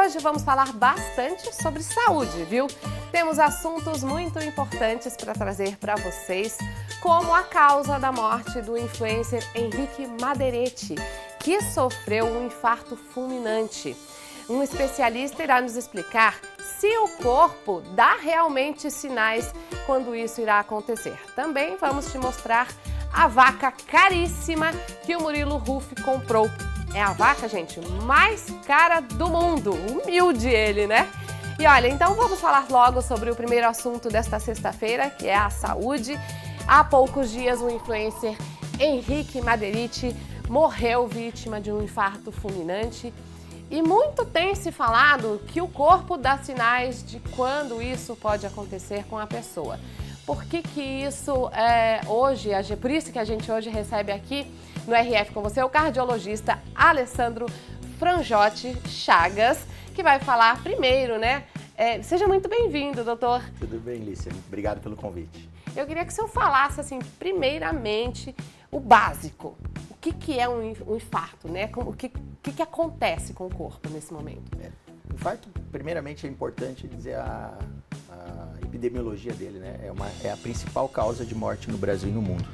hoje vamos falar bastante sobre saúde, viu? Temos assuntos muito importantes para trazer para vocês, como a causa da morte do influencer Henrique Maderetti, que sofreu um infarto fulminante. Um especialista irá nos explicar se o corpo dá realmente sinais quando isso irá acontecer. Também vamos te mostrar a vaca caríssima que o Murilo Huff comprou. É a vaca, gente, mais cara do mundo. Humilde ele, né? E olha, então vamos falar logo sobre o primeiro assunto desta sexta-feira, que é a saúde. Há poucos dias, o influencer Henrique Maderetti morreu vítima de um infarto fulminante. E muito tem se falado que o corpo dá sinais de quando isso pode acontecer com a pessoa. Por que isso hoje, por isso que a gente hoje recebe aqui no RF com você o cardiologista Alessandro Franjotti Chagas, que vai falar primeiro, né? Seja muito bem-vindo, doutor. Tudo bem, Lícia. Obrigado pelo convite. Eu queria que o senhor falasse, assim, primeiramente, o básico. O que é um infarto, né? O que acontece com o corpo nesse momento? Infarto, primeiramente, é importante dizer a epidemiologia dele, né? É a principal causa de morte no Brasil e no mundo.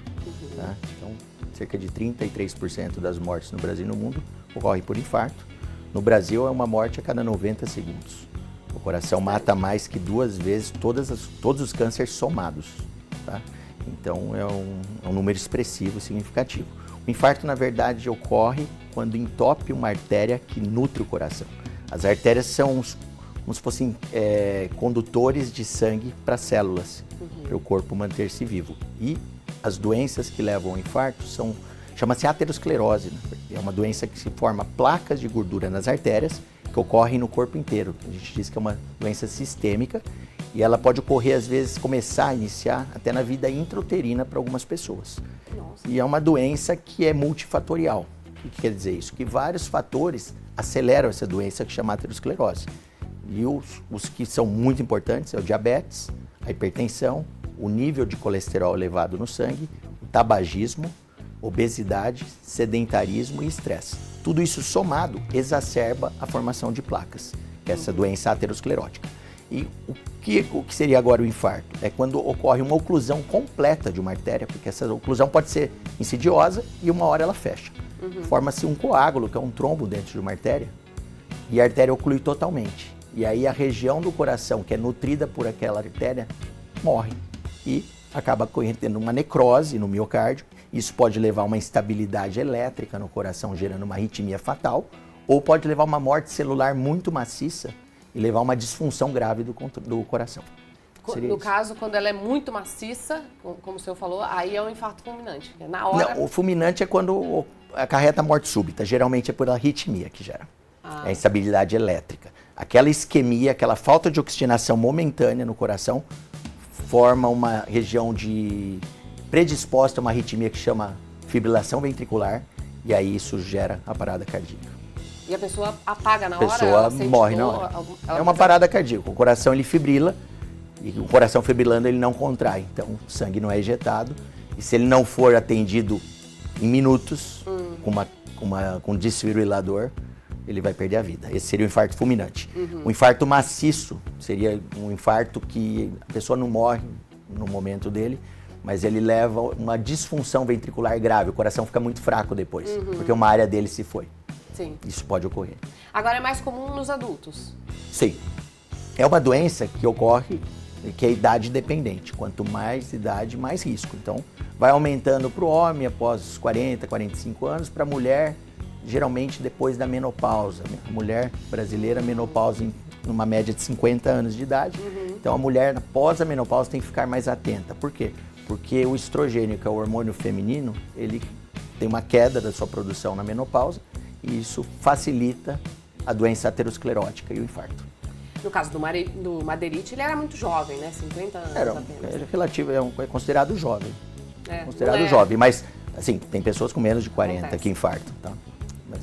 Tá? Então, cerca de 33% das mortes no Brasil e no mundo ocorrem por infarto. No Brasil, é uma morte a cada 90 segundos. O coração mata mais que 2 vezes todos os cânceres somados. Tá? Então, é um número expressivo, significativo. O infarto, na verdade, ocorre quando entope uma artéria que nutre o coração. As artérias são como se fossem condutores de sangue para as células, para o corpo manter-se vivo. E as doenças que levam ao infarto chama-se aterosclerose. Né? É uma doença que se forma placas de gordura nas artérias, que ocorrem no corpo inteiro. A gente diz que é uma doença sistêmica e ela pode ocorrer, às vezes, iniciar até na vida intrauterina para algumas pessoas. Nossa. E é uma doença que é multifatorial. O que quer dizer isso? Que vários fatores aceleram essa doença que chama aterosclerose. E os que são muito importantes é o diabetes, a hipertensão, o nível de colesterol elevado no sangue, o tabagismo, obesidade, sedentarismo e estresse. Tudo isso somado exacerba a formação de placas, que é essa doença aterosclerótica. E o que seria agora o infarto? É quando ocorre uma oclusão completa de uma artéria, porque essa oclusão pode ser insidiosa e uma hora ela fecha. Forma-se um coágulo, que é um trombo dentro de uma artéria, e a artéria oclui totalmente. E aí a região do coração, que é nutrida por aquela artéria, morre e acaba tendo uma necrose no miocárdio. Isso pode levar a uma instabilidade elétrica no coração, gerando uma arritmia fatal, ou pode levar a uma morte celular muito maciça e levar a uma disfunção grave do coração. No caso, quando ela é muito maciça, como o senhor falou, aí é um infarto fulminante. Na hora... Não, o fulminante é quando acarreta a morte súbita. Geralmente é por arritmia que gera. É a instabilidade elétrica. Aquela isquemia, aquela falta de oxigenação momentânea no coração, forma uma região predisposta a uma arritmia que chama fibrilação ventricular, e aí isso gera a parada cardíaca. E a pessoa apaga na hora? A pessoa morre na hora. É uma parada cardíaca. O coração ele fibrila, e o coração fibrilando ele não contrai, então o sangue não é ejetado, e se ele não for atendido em minutos com um desfibrilador, ele vai perder a vida. Esse seria o infarto fulminante. O infarto maciço seria um infarto que a pessoa não morre no momento dele, mas ele leva uma disfunção ventricular grave. O coração fica muito fraco depois, porque uma área dele se foi. Sim. Isso pode ocorrer. Agora é mais comum nos adultos? Sim. É uma doença que ocorre, que é idade dependente. Quanto mais idade, mais risco. Então, vai aumentando para o homem após os 40, 45 anos, para a mulher, geralmente depois da menopausa. A mulher brasileira, menopausa numa média de 50 anos de idade. Então, a mulher, após a menopausa, tem que ficar mais atenta. Por quê? Porque o estrogênio, que é o hormônio feminino, ele tem uma queda da sua produção na menopausa e isso facilita a doença aterosclerótica e o infarto. No caso do Maderetti, ele era muito jovem, né? 50 anos apenas. É relativo, é considerado jovem. Considerado jovem, mas assim, tem pessoas com menos de 40 que infartam, tá? Mas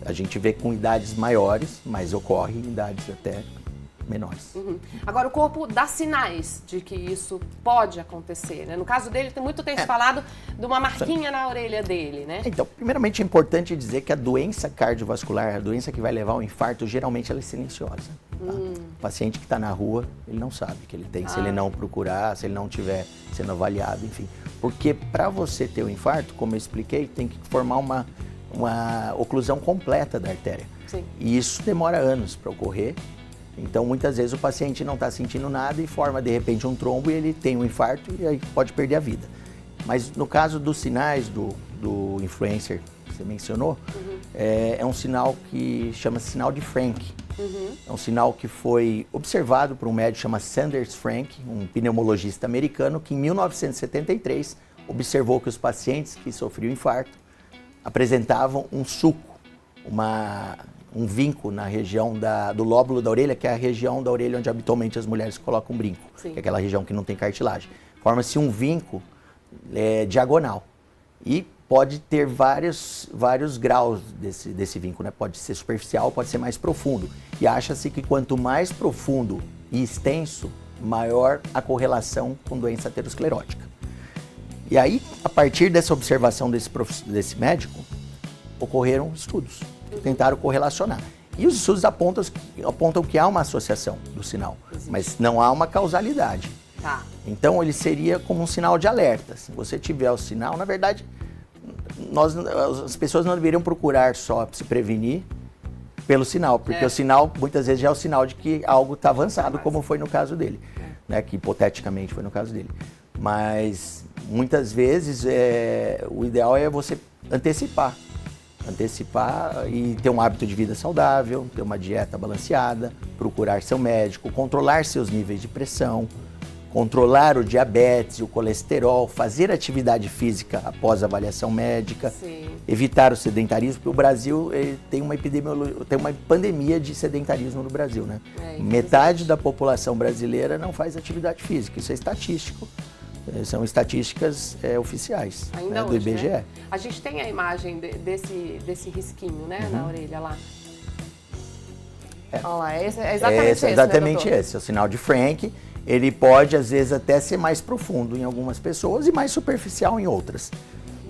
a gente vê com idades maiores, mas ocorre em idades até menores. Agora, o corpo dá sinais de que isso pode acontecer, né? No caso dele, tem muito tempo falado de uma marquinha na orelha dele, né? Então, primeiramente é importante dizer que a doença cardiovascular, a doença que vai levar ao infarto, geralmente ela é silenciosa. Tá? O paciente que está na rua, ele não sabe que ele tem, se ele não procurar, se ele não estiver sendo avaliado, enfim. Porque para você ter o infarto, como eu expliquei, tem que formar uma oclusão completa da artéria. Sim. E isso demora anos para ocorrer. Então, muitas vezes o paciente não está sentindo nada e forma, de repente, um trombo e ele tem um infarto e aí pode perder a vida. Mas no caso dos sinais do influencer que você mencionou, é um sinal que chama-se sinal de Frank. É um sinal que foi observado por um médico chamado Sanders Frank, um pneumologista americano, que em 1973 observou que os pacientes que sofriam infarto apresentavam um suco, um vinco na região do lóbulo da orelha, que é a região da orelha onde habitualmente as mulheres colocam um brinco, Sim. que é aquela região que não tem cartilagem. Forma-se um vinco diagonal e pode ter vários graus desse vinco, né? Pode ser superficial, pode ser mais profundo. E acha-se que quanto mais profundo e extenso, maior a correlação com doença aterosclerótica. E aí, a partir dessa observação desse médico, ocorreram estudos que tentaram correlacionar. E os estudos apontam que há uma associação do sinal, mas não há uma causalidade. Tá. Então, ele seria como um sinal de alerta. Se você tiver o sinal, na verdade, as pessoas não deveriam procurar só se prevenir pelo sinal, porque o sinal, muitas vezes, já é o sinal de que algo está avançado, como foi no caso dele, né, que hipoteticamente foi no caso dele. Mas, muitas vezes, o ideal é você antecipar e ter um hábito de vida saudável, ter uma dieta balanceada, procurar seu médico, controlar seus níveis de pressão, controlar o diabetes, o colesterol, fazer atividade física após a avaliação médica, Sim. evitar o sedentarismo, porque o Brasil tem uma pandemia de sedentarismo no Brasil, né? Metade da população brasileira não faz atividade física, isso é estatístico. São estatísticas oficiais, ainda do hoje, IBGE. né? A gente tem a imagem desse risquinho, né, na orelha lá. Olha lá, é exatamente esse, exatamente né, doutor? esse, é o sinal de Frank. Ele pode, às vezes, até ser mais profundo em algumas pessoas e mais superficial em outras.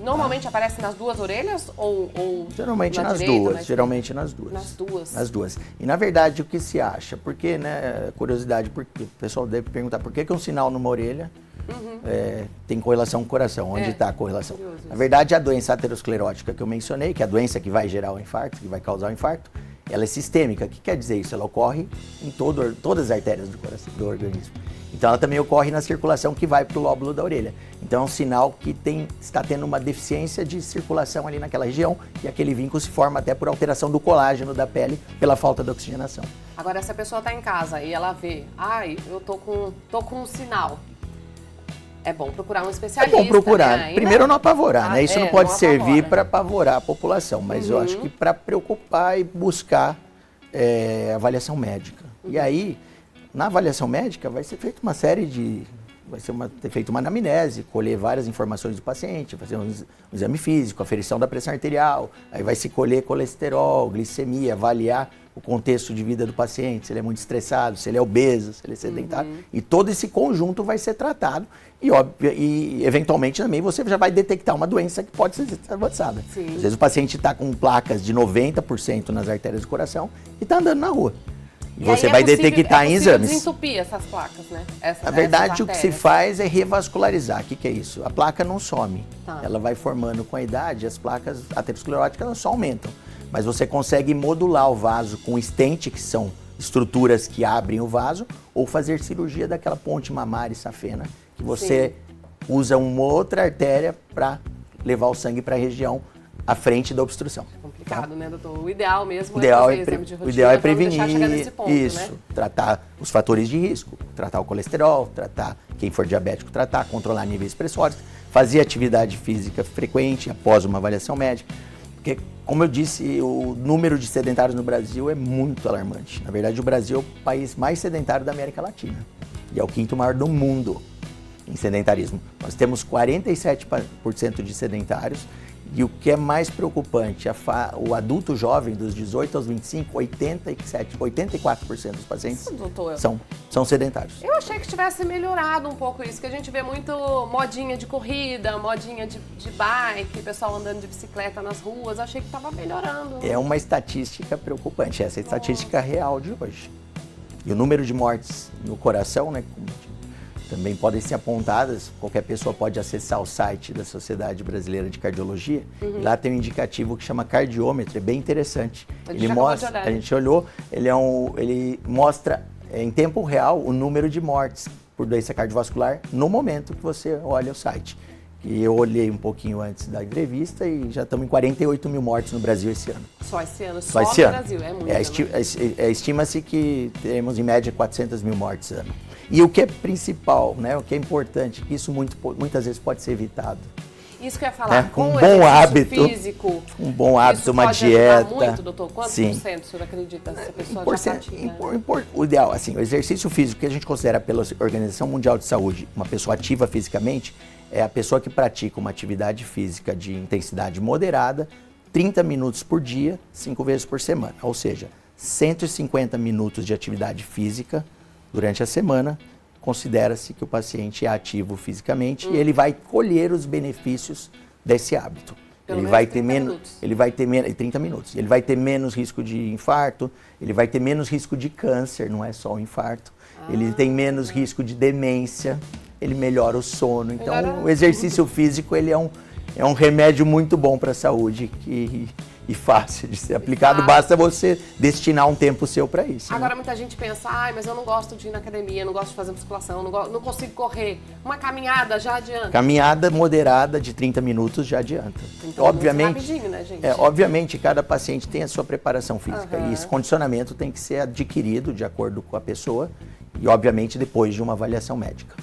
Normalmente aparece nas duas orelhas ou Geralmente na nas direita, duas, na geralmente nas duas. Nas duas. Nas duas. E na verdade o que se acha? Porque, né, curiosidade, porque o pessoal deve perguntar por que um sinal numa orelha tem correlação com o coração? Onde está a correlação? Curioso. Na verdade, a doença aterosclerótica que eu mencionei, que é a doença que vai gerar o infarto, que vai causar o infarto, ela é sistêmica. O que quer dizer isso? Ela ocorre em todas as artérias do coração, do organismo. Então ela também ocorre na circulação que vai para o lóbulo da orelha. Então é um sinal que está tendo uma deficiência de circulação ali naquela região e aquele vínculo se forma até por alteração do colágeno da pele pela falta de oxigenação. Agora, se a pessoa está em casa e ela vê, eu tô com um sinal, é bom procurar um especialista. É bom procurar. Né? Primeiro não apavorar, né? Isso não pode servir para apavora. apavorar a população, mas eu acho que para preocupar e buscar avaliação médica. E aí, na avaliação médica, vai ser feita uma série de... Vai ser feita uma anamnese, colher várias informações do paciente, fazer um exame físico, aferição da pressão arterial, aí vai se colher colesterol, glicemia, avaliar o contexto de vida do paciente, se ele é muito estressado, se ele é obeso, se ele é sedentário. E todo esse conjunto vai ser tratado e eventualmente também você já vai detectar uma doença que pode ser avançada. Sim. Às vezes o paciente está com placas de 90% nas artérias do coração e está andando na rua. E você vai detectar em exames. Desentupir essas placas, né? Na verdade, o que se faz é revascularizar. O que é isso? A placa não some. Tá. Ela vai formando com a idade, as placas ateroscleróticas elas só aumentam. Mas você consegue modular o vaso com stent, que são estruturas que abrem o vaso, ou fazer cirurgia daquela ponte mamária e safena, que você usa uma outra artéria para levar o sangue para a região à frente da obstrução. Complicado, né, doutor? O ideal mesmo é fazer exame de rotina. O ideal é pra não deixar chegar prevenir nesse ponto, isso, né? tratar os fatores de risco, tratar o colesterol, tratar quem for diabético, controlar níveis pressóricos, fazer atividade física frequente após uma avaliação médica. Porque, como eu disse, o número de sedentários no Brasil é muito alarmante. Na verdade, o Brasil é o país mais sedentário da América Latina e é o quinto maior do mundo em sedentarismo. Nós temos 47% de sedentários E o que é mais preocupante, o adulto jovem dos 18 aos 25, 84% dos pacientes são sedentários. Eu achei que tivesse melhorado um pouco isso, que a gente vê muito modinha de corrida, modinha de bike, pessoal andando de bicicleta nas ruas, achei que estava melhorando. É uma estatística preocupante, essa é a estatística real de hoje. E o número de mortes no coração, né, também podem ser apontadas, qualquer pessoa pode acessar o site da Sociedade Brasileira de Cardiologia, e lá tem um indicativo que chama cardiômetro, é bem interessante. Ele mostra, a gente olhou, ele mostra em tempo real o número de mortes por doença cardiovascular no momento que você olha o site. E eu olhei um pouquinho antes da entrevista e já estamos em 48 mil mortes no Brasil esse ano. Só esse ano? Só no esse ano. Brasil, é muito. Estima-se que teremos em média 400 mil mortes ano. E o que é principal, né, o que é importante, que isso muitas vezes pode ser evitado. Isso que eu ia falar, com um bom hábito físico, um bom hábito, uma pode dieta. Muito, doutor? Quantos por cento o senhor acredita se a pessoa já pratica? O ideal, assim, o exercício físico que a gente considera pela Organização Mundial de Saúde, uma pessoa ativa fisicamente, é a pessoa que pratica uma atividade física de intensidade moderada, 30 minutos por dia, 5 vezes por semana. Ou seja, 150 minutos de atividade física durante a semana, considera-se que o paciente é ativo fisicamente e ele vai colher os benefícios desse hábito. Ele vai ter menos 30 minutos. Ele vai ter menos risco de infarto, ele vai ter menos risco de câncer, não é só o infarto. Ele tem menos risco de demência, ele melhora o sono. Então, o exercício físico ele é um remédio muito bom para a saúde e fácil de ser aplicado, basta você destinar um tempo seu para isso. Agora, né? Muita gente pensa, mas eu não gosto de ir na academia, não gosto de fazer musculação, não consigo correr. Uma caminhada já adianta? Caminhada moderada de 30 minutos já adianta. Então, obviamente, rapidinho, né, gente? Obviamente, cada paciente tem a sua preparação física e esse condicionamento tem que ser adquirido de acordo com a pessoa e, obviamente, depois de uma avaliação médica.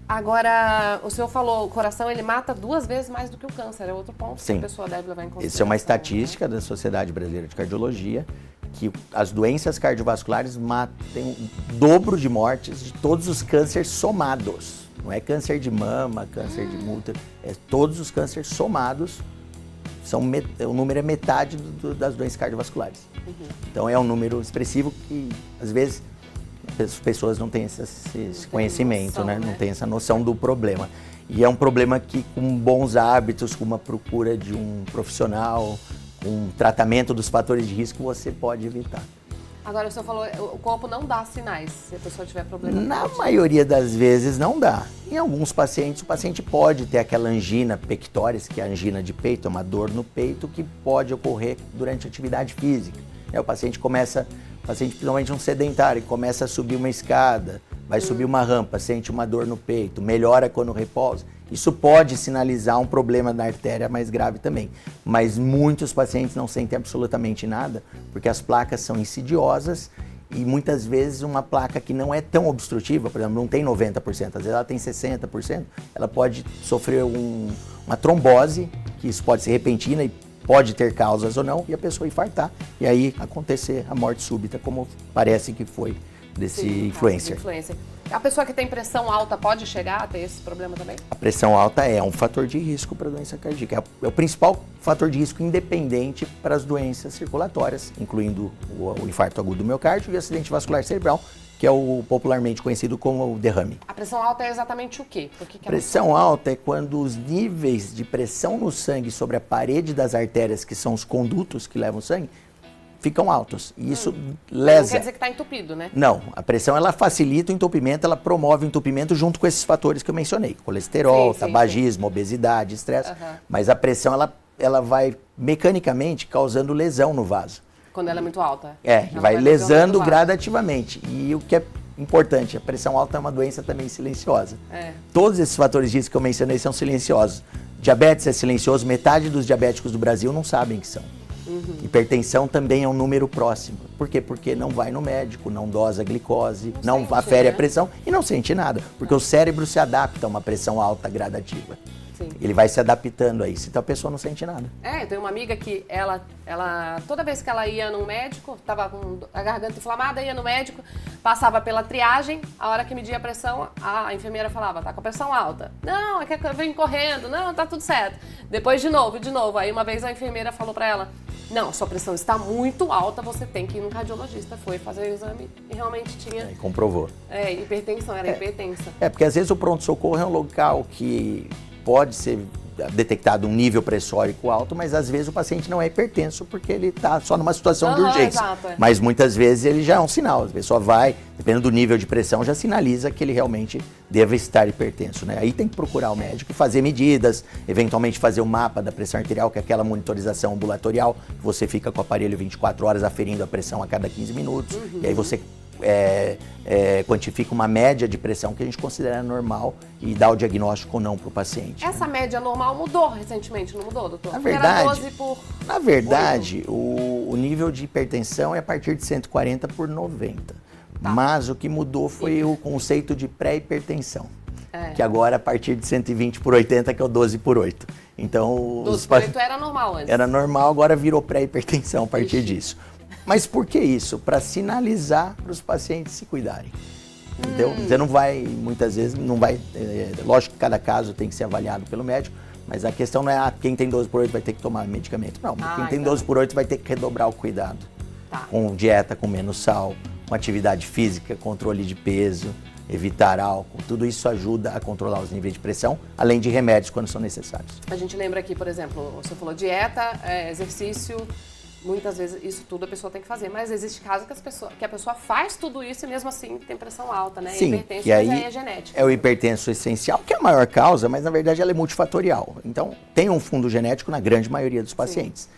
Agora, o senhor falou, o coração ele mata 2 vezes mais do que o câncer, é outro ponto que a pessoa deve levar em consideração. Isso é uma estatística da Sociedade Brasileira de Cardiologia, que as doenças cardiovasculares matam o dobro de mortes de todos os cânceres somados. Não é câncer de mama, câncer de útero, é todos os cânceres somados, o número é metade das doenças cardiovasculares. Então é um número expressivo que, às vezes, as pessoas não têm esse conhecimento, né? Não têm essa noção do problema. E é um problema que, com bons hábitos, com uma procura de um profissional, com um tratamento dos fatores de risco, você pode evitar. Agora, o senhor falou, o corpo não dá sinais se a pessoa tiver problema. Na maioria das vezes não dá. Em alguns pacientes, o paciente pode ter aquela angina pectoris, que é a angina de peito, é uma dor no peito que pode ocorrer durante a atividade física. O paciente principalmente um sedentário, começa a subir uma escada, vai subir uma rampa, sente uma dor no peito, melhora quando repousa. Isso pode sinalizar um problema na artéria mais grave também. Mas muitos pacientes não sentem absolutamente nada, porque as placas são insidiosas e muitas vezes uma placa que não é tão obstrutiva, por exemplo, não tem 90%, às vezes ela tem 60%, ela pode sofrer uma trombose, que isso pode ser repentina e pode ter causas ou não, e a pessoa infartar, e aí acontecer a morte súbita, como parece que foi desse influencer. A pessoa que tem pressão alta pode chegar a ter esse problema também? A pressão alta é um fator de risco para a doença cardíaca. É o principal fator de risco independente para as doenças circulatórias, incluindo o infarto agudo do miocárdio e o acidente vascular cerebral, que é o popularmente conhecido como o derrame. A pressão alta é exatamente o quê? Pressão alta é quando os níveis de pressão no sangue sobre a parede das artérias, que são os condutos que levam o sangue, ficam altos. E isso lesa. Não quer dizer que está entupido, né? Não. A pressão, ela facilita o entupimento, ela promove o entupimento junto com esses fatores que eu mencionei. Colesterol, tabagismo, obesidade, estresse. Mas a pressão, ela vai mecanicamente causando lesão no vaso. Quando ela é muito alta? Vai lesando gradativamente. E o que é importante, a pressão alta é uma doença também silenciosa. Todos esses fatores de risco que eu mencionei são silenciosos. Diabetes é silencioso, metade dos diabéticos do Brasil não sabem que são. Hipertensão também é um número próximo. Por quê? Porque não vai no médico, não dosa a glicose, não afere a pressão e não sente nada. Porque o cérebro se adapta a uma pressão alta gradativa. Sim. Ele vai se adaptando a isso, então a pessoa não sente nada. Eu tenho uma amiga que ela toda vez que ela ia num médico, tava com a garganta inflamada, ia no médico, passava pela triagem, a hora que media a pressão, a enfermeira falava, tá com a pressão alta. Não, é que eu venho correndo, não, tá tudo certo. Depois de novo. Aí uma vez a enfermeira falou pra ela, não, sua pressão está muito alta, você tem que ir no cardiologista. Foi fazer o exame e realmente tinha... E comprovou. Hipertensão, era hipertensa. Porque às vezes o pronto-socorro é um local que pode ser detectado um nível pressórico alto, mas às vezes o paciente não é hipertenso porque ele está só numa situação de urgência. Exato, Mas muitas vezes ele já é um sinal, a pessoa vai, dependendo do nível de pressão, já sinaliza que ele realmente deve estar hipertenso, né? Aí tem que procurar o médico e fazer medidas, eventualmente fazer o mapa da pressão arterial, que é aquela monitorização ambulatorial, que você fica com o aparelho 24 horas aferindo a pressão a cada 15 minutos, e aí você quantifica uma média de pressão que a gente considera normal e dá o diagnóstico ou não para o paciente. Essa média normal mudou recentemente, não mudou, doutor? Na verdade, era 12 por... Na verdade, o nível de hipertensão é a partir de 140 por 90. Tá. Mas o que mudou foi o conceito de pré-hipertensão. Que agora, a partir de 120 por 80, que é o 12 por 8. Então, 12 por 8 era normal antes. Era normal, agora virou pré-hipertensão a partir disso. Mas por que isso? Para sinalizar para os pacientes se cuidarem. Entendeu? Você não vai, muitas vezes, não vai... lógico que cada caso tem que ser avaliado pelo médico, mas a questão não é quem tem 12 por 8 vai ter que tomar medicamento. Não, quem tem 12 por 8 vai ter que redobrar o cuidado. Com dieta, com menos sal, com atividade física, controle de peso, evitar álcool. Tudo isso ajuda a controlar os níveis de pressão, além de remédios quando são necessários. A gente lembra aqui, por exemplo, você falou dieta, exercício... Muitas vezes isso tudo a pessoa tem que fazer, mas existe caso que a pessoa faz tudo isso e mesmo assim tem pressão alta, né? Sim, hipertenso, e aí mas é genético. É o hipertenso essencial, que é a maior causa, mas na verdade ela é multifatorial. Então tem um fundo genético na grande maioria dos pacientes. Sim.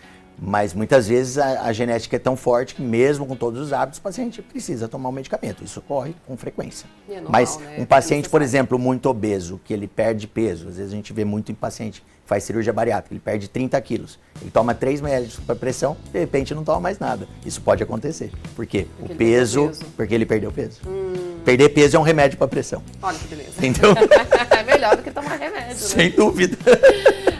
Mas muitas vezes a genética é tão forte que mesmo com todos os hábitos o paciente precisa tomar um medicamento. Isso ocorre com frequência. E é normal, mas um paciente, por exemplo, muito obeso, que ele perde peso, às vezes a gente vê muito em paciente que faz cirurgia bariátrica, ele perde 30 quilos. Ele toma 3 médicos para pressão, de repente não toma mais nada. Isso pode acontecer. Por quê? Porque o peso, porque ele perdeu peso. Perder peso é um remédio para pressão. Olha que beleza. Entendeu? É melhor do que tomar remédio, né? Sem dúvida.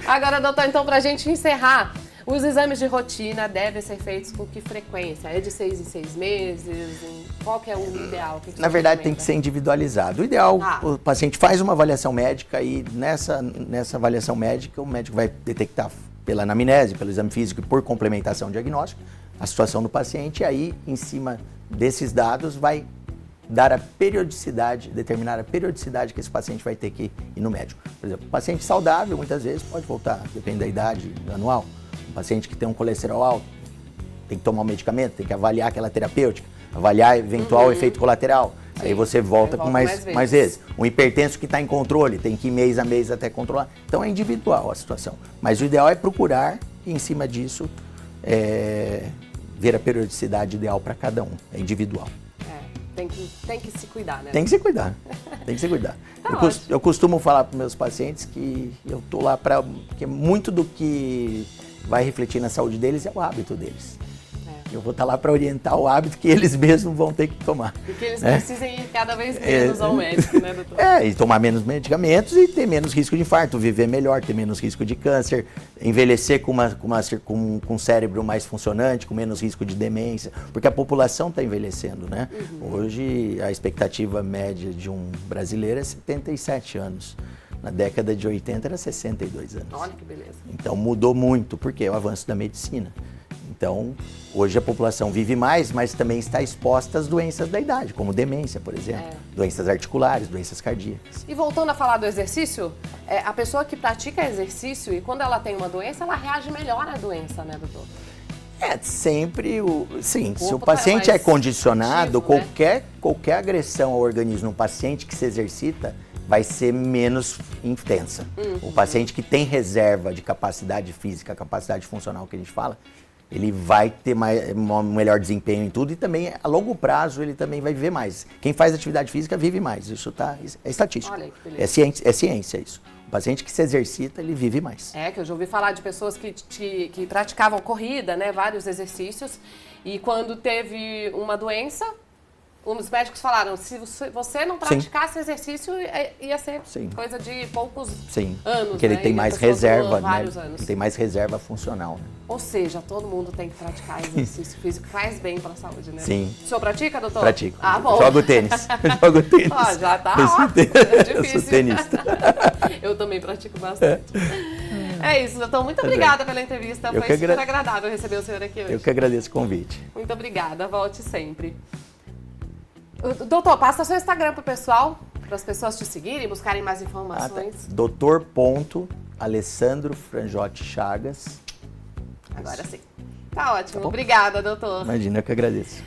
Agora, doutor, então, para a gente encerrar, os exames de rotina devem ser feitos com que frequência? É de 6 em 6 meses? Qual que é o ideal? Que Na verdade, tem que ser individualizado. O ideal, o paciente faz uma avaliação médica e nessa avaliação médica, o médico vai detectar pela anamnese, pelo exame físico e por complementação diagnóstica, a situação do paciente e aí, em cima desses dados, vai dar a periodicidade, determinar a periodicidade que esse paciente vai ter que ir no médico. Por exemplo, o paciente saudável, muitas vezes, pode voltar, depende da idade anual. Um paciente que tem um colesterol alto, tem que tomar um medicamento, tem que avaliar aquela terapêutica, avaliar eventual efeito colateral. Sim, aí você volta com mais vezes. Um hipertenso que está em controle, tem que ir mês a mês até controlar. Então é individual a situação. Mas o ideal é procurar e, em cima disso, ver a periodicidade ideal para cada um. É individual. Tem que se cuidar, né? Tem que se cuidar. Tem que se cuidar. Eu costumo falar para meus pacientes que eu estou lá para... Porque muito do que vai refletir na saúde deles é o hábito deles. Eu vou estar lá para orientar o hábito que eles mesmos vão ter que tomar. E que eles precisem ir cada vez menos ao médico, né, doutor? E tomar menos medicamentos e ter menos risco de infarto, viver melhor, ter menos risco de câncer, envelhecer com um cérebro mais funcionante, com menos risco de demência, porque a população está envelhecendo, né? Hoje a expectativa média de um brasileiro é 77 anos. Na década de 80 era 62 anos. Olha que beleza. Então mudou muito, porque é o avanço da medicina. Então, hoje a população vive mais, mas também está exposta às doenças da idade, como demência, por exemplo, doenças articulares, doenças cardíacas. E voltando a falar do exercício, a pessoa que pratica exercício e quando ela tem uma doença, ela reage melhor à doença, né, doutor? Sim, se o paciente é condicionado, ativo, qualquer agressão ao organismo, um paciente que se exercita, vai ser menos intensa. O paciente que tem reserva de capacidade física, capacidade funcional que a gente fala, ele vai ter um melhor desempenho em tudo e também, a longo prazo, ele também vai viver mais. Quem faz atividade física vive mais, isso é estatístico. Olha, que beleza. É ciência isso. O paciente que se exercita, ele vive mais. Que eu já ouvi falar de pessoas que praticavam corrida, né, vários exercícios, e quando teve uma doença, Os médicos falaram, se você não praticasse exercício, ia ser Sim. coisa de poucos Sim, anos, porque ele né? tem E a mais pessoa reserva, durou né? vários anos. Ele tem mais reserva funcional, né? Ou seja, todo mundo tem que praticar exercício físico, faz bem para a saúde, né? Sim. O senhor pratica, doutor? Pratico. Ah, bom. Jogo tênis. Jogo tênis. Ó, já tá, Eu ó, sou é difícil. Eu sou tenista. Eu também pratico bastante. É isso, doutor. Muito obrigada pela entrevista. Eu Foi que super agradável receber o senhor aqui hoje. Eu que agradeço o convite. Muito obrigada. Volte sempre. Doutor, passa seu Instagram pro pessoal, para as pessoas te seguirem, buscarem mais informações. Dr. Alessandro Franjotti Chagas. Agora sim. Tá ótimo. Obrigada, doutor. Imagina, eu que agradeço.